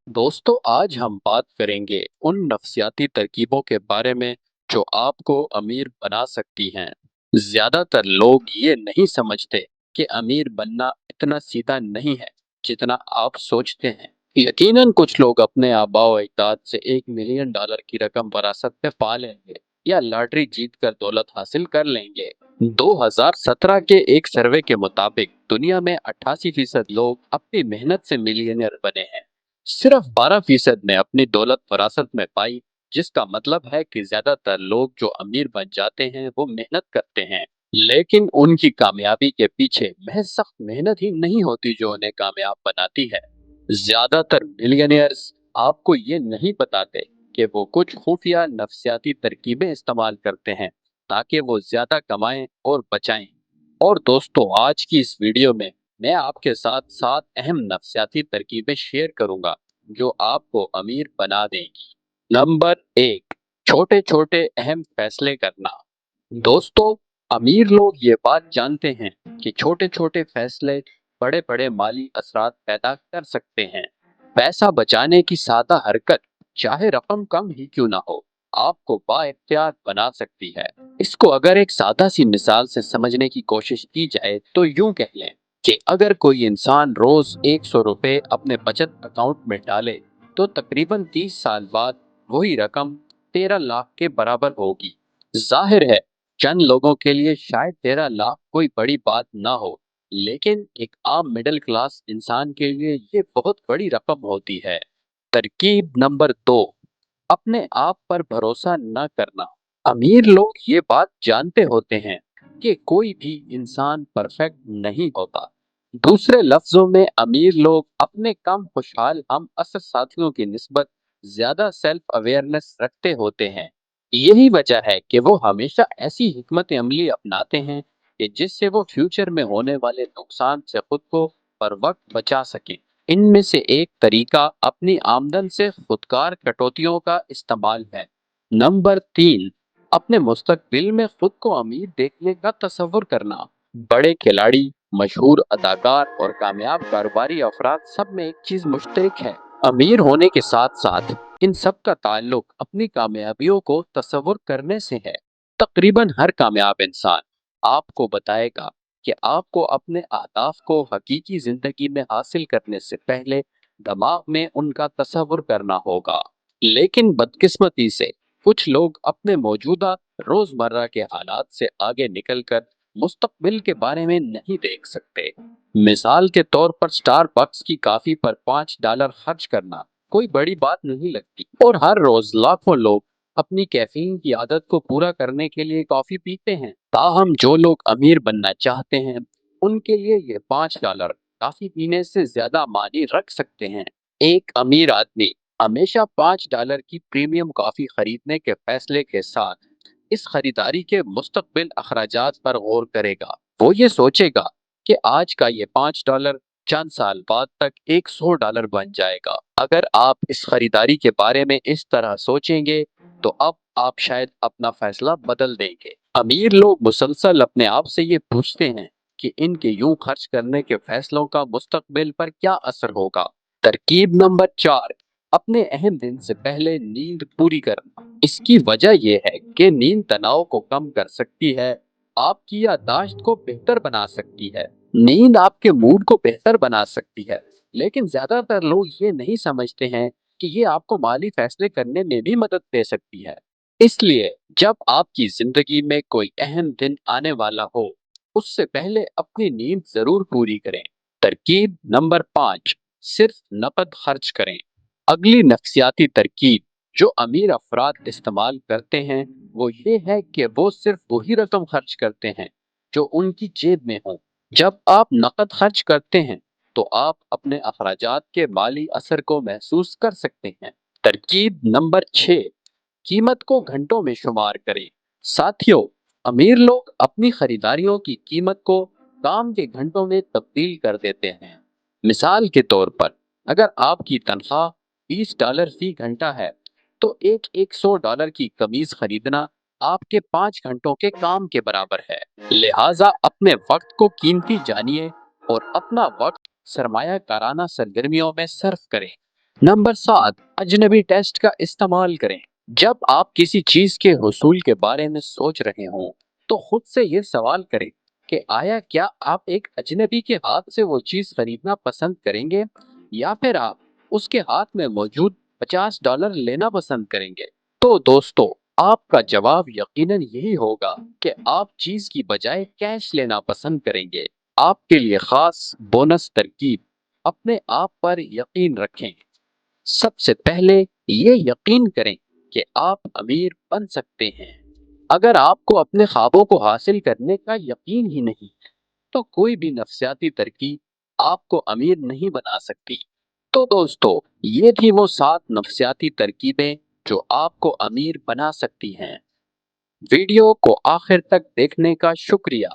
दोस्तों, आज हम बात करेंगे उन नफसियाती तरकीबों के बारे में जो आपको अमीर बना सकती हैं। ज्यादातर लोग ये नहीं समझते कि अमीर बनना इतना सीधा नहीं है जितना आप सोचते हैं। यकीनन कुछ लोग अपने आबाओ अजदाद से $1 मिलियन की रकम वरासत में पा लेंगे या लॉटरी जीत कर दौलत हासिल कर लेंगे। 2017 के एक सर्वे के मुताबिक दुनिया में 88% लोग अपनी मेहनत से मिलियनियर बने हैं। सिर्फ 12% ने अपनी दौलत विरासत में पाई, जिसका मतलब है कि ज्यादातर लोग जो अमीर बन जाते हैं वो मेहनत करते हैं। लेकिन उनकी कामयाबी के पीछे महज सख्त मेहनत ही नहीं होती जो उन्हें कामयाब बनाती है। ज्यादातर मिलियनियर्स आपको ये नहीं बताते कि वो कुछ खुफिया नफसियाती तरकीबें इस्तेमाल करते हैं ताकि वो ज्यादा कमाएं और बचाएं। और दोस्तों, आज की इस वीडियो में मैं आपके साथ 7 अहम नफसियाती तरकीबें शेयर करूंगा जो आपको अमीर बना देंगी। नंबर 1, छोटे छोटे अहम फैसले करना। दोस्तों, अमीर लोग ये बात जानते हैं कि छोटे छोटे फैसले बड़े बड़े माली असरात पैदा कर सकते हैं। पैसा बचाने की सादा हरकत, चाहे रकम कम ही क्यों ना हो, आपको बाइख्तियार बना सकती है। इसको अगर एक सादा सी मिसाल से समझने की कोशिश की जाए तो यूं कह लें कि अगर कोई इंसान रोज ₹100 अपने बचत अकाउंट में डाले तो तकरीबन 30 साल बाद वही रकम 13 लाख के बराबर होगी। जाहिर है, चंद लोगों के लिए शायद 13 लाख कोई बड़ी बात ना हो, लेकिन एक आम मिडिल क्लास इंसान के लिए ये बहुत बड़ी रकम होती है। तरकीब नंबर 2, अपने आप पर भरोसा न करना। अमीर लोग ये बात जानते होते हैं कि कोई भी इंसान परफेक्ट नहीं होता। दूसरे लफ्जों में, अमीर लोग अपने कम खुशहाल हम असर साथियों की निस्बत ज्यादा सेल्फ अवेयरनेस रखते होते हैं। यही वजह है कि वो हमेशा ऐसी हिकमत अमली अपनाते हैं कि जिससे वो फ्यूचर में होने वाले नुकसान से खुद को पर वक्त बचा सकें। इनमें से एक तरीका अपनी आमदन से खुदकार कटौतियों का इस्तेमाल है। नंबर 3, अपने मुस्तकबिल में खुद को अमीर देखने का तसव्वुर करना। बड़े खिलाड़ी, मशहूर अदाकार और कामयाब कारोबारी अफराद सब में एक चीज मुश्तरक है। अमीर होने के साथ साथ इन सब का ताल्लुक अपनी कामयाबियों को तसव्वुर करने से है। तकरीबन हर कामयाब इंसान आपको बताएगा कि आपको अपने अहदाफ को हकीकी जिंदगी में हासिल करने से पहले दिमाग में उनका तसव्वुर करना होगा। लेकिन बदकिस्मती से कुछ लोग अपने मौजूदा रोजमर्रा के हालात से आगे निकलकर मुस्तकबिल के बारे में नहीं देख सकते। मिसाल के तौर पर, स्टारबक्स की कॉफी पर $5 खर्च करना कोई बड़ी बात नहीं लगती, और हर रोज लाखों लोग अपनी कैफीन की आदत को पूरा करने के लिए कॉफी पीते हैं। ताहम जो लोग अमीर बनना चाहते हैं, उनके लिए ये $5 कॉफी पीने से ज्यादा मायने रख सकते हैं। एक अमीर आदमी हमेशा $5 की प्रीमियम कॉफी खरीदने के फैसले के साथ इस खरीदारी के मुस्तकबिल अखराजात पर गौर करेगा। वो ये सोचेगा कि आज का ये $5 चंद साल बाद तक $100 बन जाएगा। अगर आप इस खरीदारी के बारे में इस तरह सोचेंगे तो अब आप शायद अपना फैसला बदल देंगे। अमीर लोग मुसलसल अपने आप से ये पूछते हैं कि इनके यूं खर्च करने के फैसलों का मुस्तकबिल पर क्या असर होगा। तरकीब नंबर 4, अपने अहम दिन से पहले नींद पूरी करना। इसकी वजह यह है कि नींद तनाव को कम कर सकती है, आपकी याददाश्त को बेहतर बना सकती है, नींद आपके मूड को बेहतर बना सकती है। लेकिन ज्यादातर लोग ये नहीं समझते हैं कि ये आपको माली फैसले करने में भी मदद दे सकती है। इसलिए जब आपकी जिंदगी में कोई अहम दिन आने वाला हो, उससे पहले अपनी नींद जरूर पूरी करें। तरकीब नंबर 5, सिर्फ नकद खर्च करें। अगली नफसियाती तरकीब जो अमीर अफराद इस्तेमाल करते हैं वो ये है कि वो सिर्फ वही रकम खर्च करते हैं जो उनकी जेब में हो। जब आप नकद खर्च करते हैं तो आप अपने अखराजात के माली असर को महसूस कर सकते हैं। तरकीब नंबर 6, कीमत को घंटों में शुमार करें। साथियों, अमीर लोग अपनी खरीदारियों की कीमत को काम के घंटों में तब्दील कर देते हैं। मिसाल के तौर पर, अगर आपकी तनख्वाह $20 फी घंटा है तो एक $100 की कमीज खरीदना आपके 5 घंटों के काम के बराबर है। लिहाजा अपने वक्त को कीमती जानिए और अपना वक्त सरमाया काराना सरगर्मियों में सर्फ करें। नंबर 7, अजनबी टेस्ट का इस्तेमाल करें। जब आप किसी चीज के हुसूल के बारे में सोच रहे हों, तो खुद से ये सवाल करें कि आया क्या आप एक अजनबी के हाथ से वो चीज खरीदना पसंद करेंगे, या फिर आप उसके हाथ में मौजूद $50 लेना पसंद करेंगे। तो दोस्तों, आपका जवाब यकीनन यही होगा कि आप चीज की बजाय कैश लेना पसंद करेंगे। आपके लिए खास बोनस तरकीब, अपने आप पर यकीन रखें। सबसे पहले ये यकीन करें कि आप अमीर बन सकते हैं। अगर आपको अपने ख्वाबों को हासिल करने का यकीन ही नहीं है, तो कोई भी नफसियाती तरकीब आपको अमीर नहीं बना सकती। तो दोस्तों, ये थी वो 7 नफसियाती तरकीबें जो आपको अमीर बना सकती हैं। वीडियो को आखिर तक देखने का शुक्रिया।